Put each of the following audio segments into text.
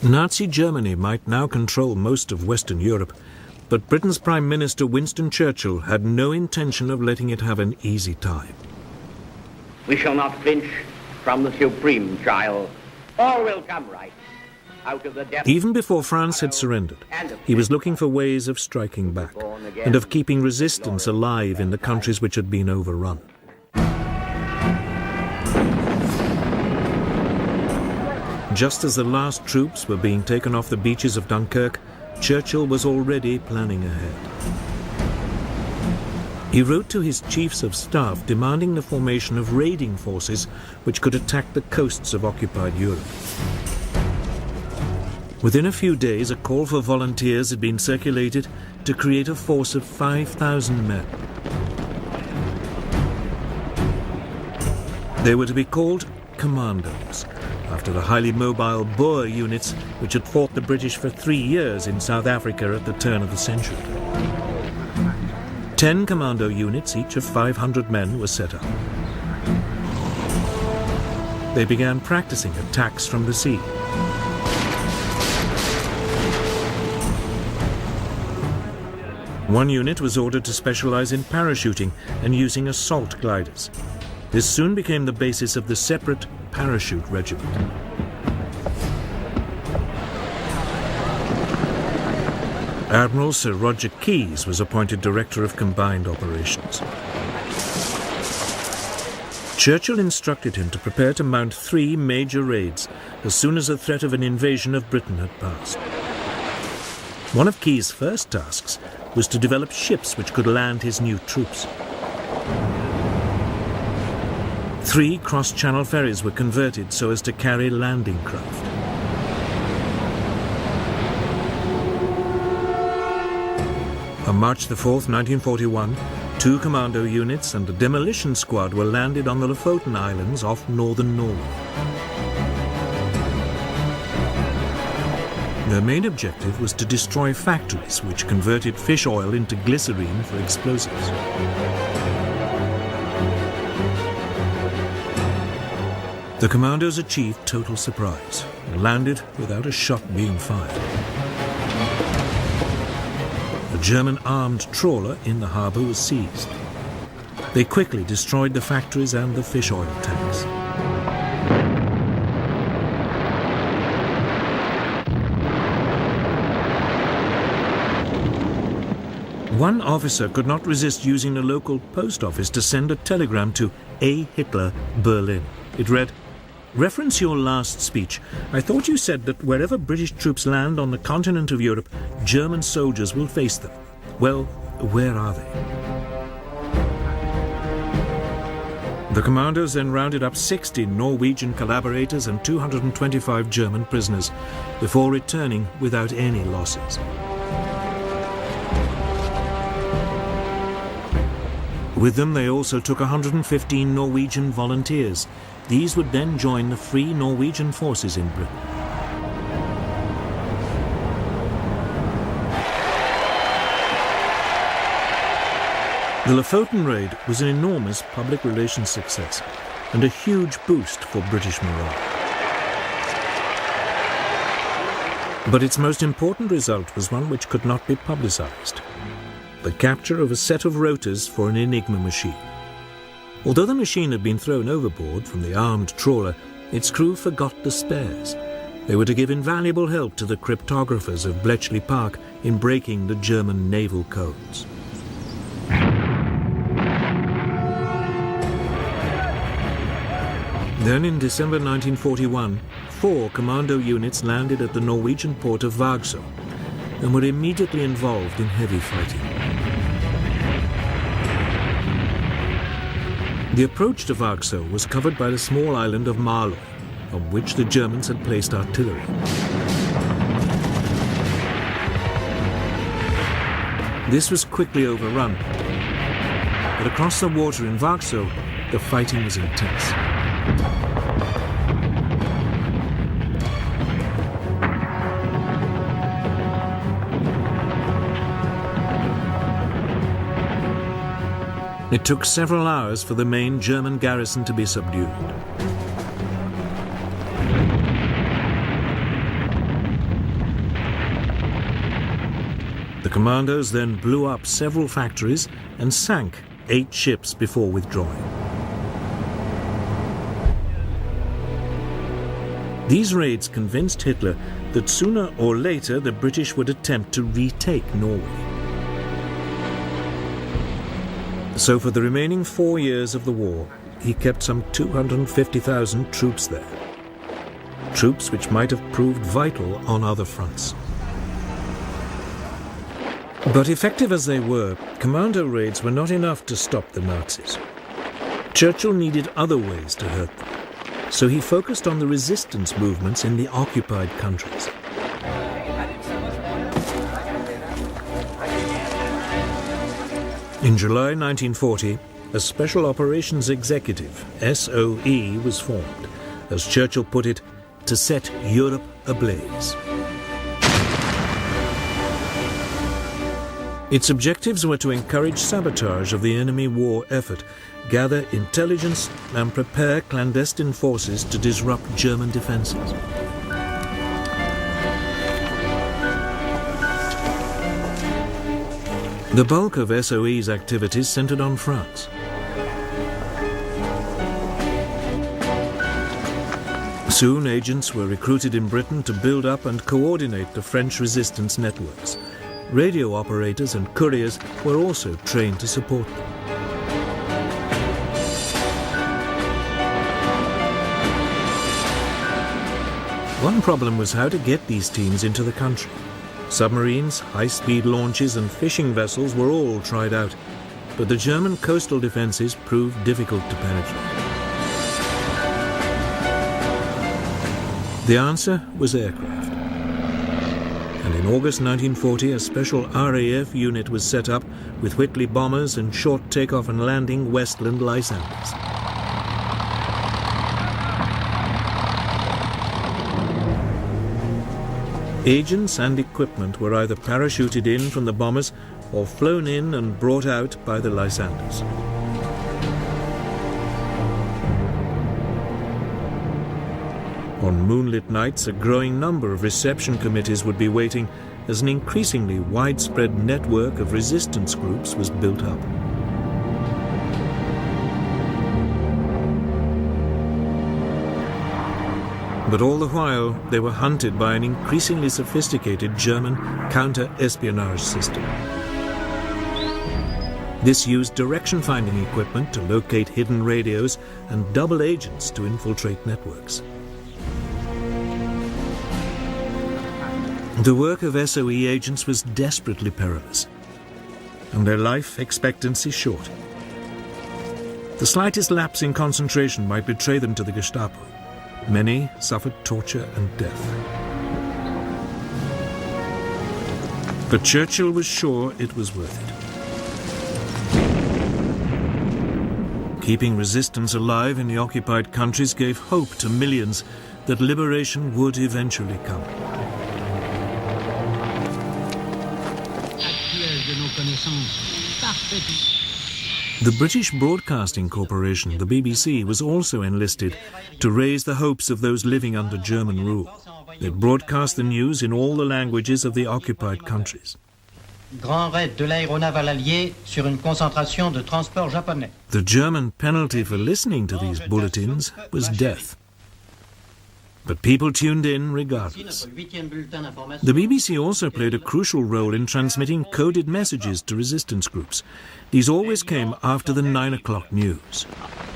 Nazi Germany might now control most of Western Europe, but Britain's Prime Minister Winston Churchill had no intention of letting it have an easy time. We shall not flinch from the supreme trial. All will come right out of the depths. Even before France had surrendered, he was looking for ways of striking back and of keeping resistance alive in the countries which had been overrun. Just as the last troops were being taken off the beaches of Dunkirk, Churchill was already planning ahead. He wrote to his chiefs of staff demanding the formation of raiding forces which could attack the coasts of occupied Europe. Within a few days, a call for volunteers had been circulated to create a force of 5,000 men. They were to be called commandos, after the highly mobile Boer units which had fought the British for 3 years in South Africa at the turn of the century. 10 commando units, each of 500 men, were set up. They began practicing attacks from the sea. One unit was ordered to specialize in parachuting and using assault gliders. This soon became the basis of the separate parachute regiment. Admiral Sir Roger Keyes was appointed Director of Combined Operations. Churchill instructed him to prepare to mount 3 major raids as soon as the threat of an invasion of Britain had passed. One of Keyes' first tasks was to develop ships which could land his new troops. 3 cross-channel ferries were converted so as to carry landing craft. On March 4th, 1941, 2 commando units and a demolition squad were landed on the Lofoten Islands off northern Norway. Their main objective was to destroy factories which converted fish oil into glycerine for explosives. The commandos achieved total surprise and landed without a shot being fired. A German armed trawler in the harbour was seized. They quickly destroyed the factories and the fish oil tanks. One officer could not resist using the local post office to send a telegram to A. Hitler, Berlin. It read, "Reference your last speech. I thought you said that wherever British troops land on the continent of Europe, German soldiers will face them. Well, where are they?" The commandos then rounded up 60 Norwegian collaborators and 225 German prisoners before returning without any losses. With them, they also took 115 Norwegian volunteers. These would then join the Free Norwegian forces in Britain. The Lofoten raid was an enormous public relations success and a huge boost for British morale. But its most important result was one which could not be publicized: the capture of a set of rotors for an Enigma machine. Although the machine had been thrown overboard from the armed trawler, its crew forgot the spares. They were to give invaluable help to the cryptographers of Bletchley Park in breaking the German naval codes. Then in December 1941, 4 commando units landed at the Norwegian port of Vagsø and were immediately involved in heavy fighting. The approach to Vagsø was covered by the small island of Malø, on which the Germans had placed artillery. This was quickly overrun, but across the water in Vagsø, the fighting was intense. It took several hours for the main German garrison to be subdued. commandos then blew up several factories and sank 8 ships before withdrawing. These raids convinced Hitler that sooner or later the British would attempt to retake Norway. So for the remaining 4 years of the war, he kept some 250,000 troops there. Troops which might have proved vital on other fronts. But effective as they were, commando raids were not enough to stop the Nazis. Churchill needed other ways to hurt them, so he focused on the resistance movements in the occupied countries. In July 1940, a Special Operations Executive, SOE, was formed, as Churchill put it, to set Europe ablaze. Its objectives were to encourage sabotage of the enemy war effort, gather intelligence and prepare clandestine forces to disrupt German defenses. The bulk of SOE's activities centered on France. Soon agents were recruited in Britain to build up and coordinate the French resistance networks. Radio operators and couriers were also trained to support them. One problem was how to get these teams into the country. Submarines, high-speed launches and fishing vessels were all tried out, but the German coastal defenses proved difficult to penetrate. The answer was aircraft. And in August 1940, a special RAF unit was set up with Whitley bombers and short takeoff and landing Westland Lysanders. Agents and equipment were either parachuted in from the bombers or flown in and brought out by the Lysanders. On moonlit nights, a growing number of reception committees would be waiting as an increasingly widespread network of resistance groups was built up. But all the while, they were hunted by an increasingly sophisticated German counter-espionage system. This used direction-finding equipment to locate hidden radios and double agents to infiltrate networks. The work of SOE agents was desperately perilous, and their life expectancy short. The slightest lapse in concentration might betray them to the Gestapo. Many suffered torture and death. But Churchill was sure it was worth it. Keeping resistance alive in the occupied countries gave hope to millions that liberation would eventually come. The British Broadcasting Corporation, the BBC, was also enlisted to raise the hopes of those living under German rule. It broadcast the news in all the languages of the occupied countries. Grand raid de l'aéronaval allié sur une concentration de transport japonais. The German penalty for listening to these bulletins was death. But people tuned in regardless. The BBC also played a crucial role in transmitting coded messages to resistance groups. These always came after the 9 o'clock news.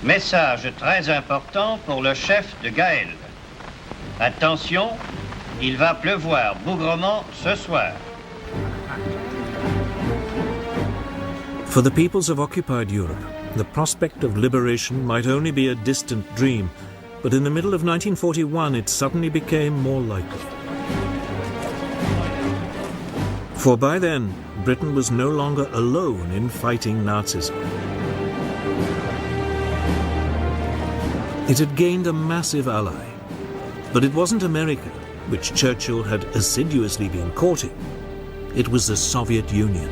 Message très important pour le chef de Gaël. Attention, il va pleuvoir bougrement ce soir. For the peoples of occupied Europe, the prospect of liberation might only be a distant dream, but in the middle of 1941 it suddenly became more likely. For by then, Britain was no longer alone in fighting Nazism. It had gained a massive ally, but it wasn't America, which Churchill had assiduously been courting. It was the Soviet Union.